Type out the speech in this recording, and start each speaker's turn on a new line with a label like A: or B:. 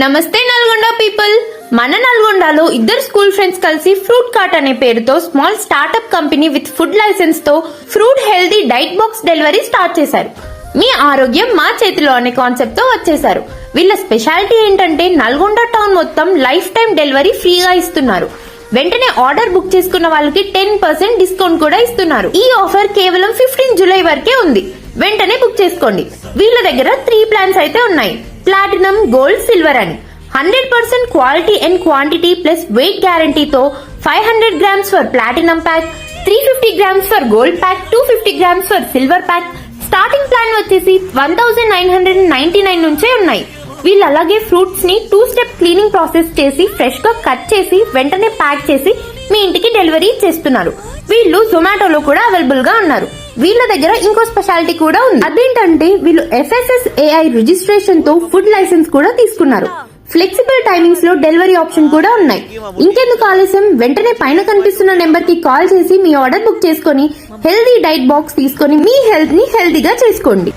A: నమస్తే నల్గొండ పీపుల్. మన నల్గొండలో ఇద్దరు స్కూల్ ఫ్రెండ్స్ కలిసి ఫ్రూట్ కార్ట్ అనే పేరుతో small startup company with food license తో fruit healthy diet box delivery start చేశారు. మీ ఆరోగ్యం మా చేతిలో అనే కాన్సెప్ట్ తో వచ్చేసారు. వీళ్ళ స్పెషాలిటీ ఏంటంటే నల్గొండ టౌన్ మొత్తం లైఫ్ టైం డెలివరీ ఫ్రీగా ఇస్తున్నారు. వెంటనే ఆర్డర్ బుక్ చేసుకున్న వాళ్ళకి 10% డిస్కౌంట్ కూడా ఇస్తున్నారు. ఈ ఆఫర్ కేవలం 15 జూలై వరకే ఉంది. వెంటనే బుక్ చేసుకోండి. వీళ్ళ దగ్గర 3 ప్లాన్స్ అయితే ఉన్నాయి. ప్లాటినం, గోల్డ్, సిల్వర్ అని 100% quality and quantity plus weight గ్యారంటీతో 500 grams for platinum pack, 350 grams for gold pack, 250 grams for silver pack. Starting plan వచ్చేసి 1999 నుంచే ఉన్నాయి. వీళ్ళు అలాగే ఫ్రూట్స్ ని 2 స్టెప్ క్లీనింగ్ ప్రాసెస్ చేసి ఫ్రెష్ గా కట్ చేసి వెంటనే ప్యాక్ చేసి మీ ఇంటికి డెలివరీ చేస్తున్నారు. వీళ్ళు జొమాటోలో కూడా అవైలబుల్ గా ఉన్నారు. వీళ్ళ దగ్గర ఇంకో స్పెషాలిటీ కూడా ఉంది. అదేంటంటే వీళ్ళు FSSAI రిజిస్ట్రేషన్ తో ఫుడ్ లైసెన్స్ కూడా తీసుకున్నారు. ఫ్లెక్సిబుల్ టైమింగ్స్ లో డెలివరీ ఆప్షన్ కూడా ఉన్నాయి. ఇంకెందుకు ఆలస్యం, వెంటనే పైన కనిపిస్తున్న నెంబర్ కి కాల్ చేసి మీ ఆర్డర్ బుక్ చేసుకుని హెల్దీ డైట్ బాక్స్ తీసుకుని మీ హెల్త్ ని హెల్దీగా చేసుకోండి.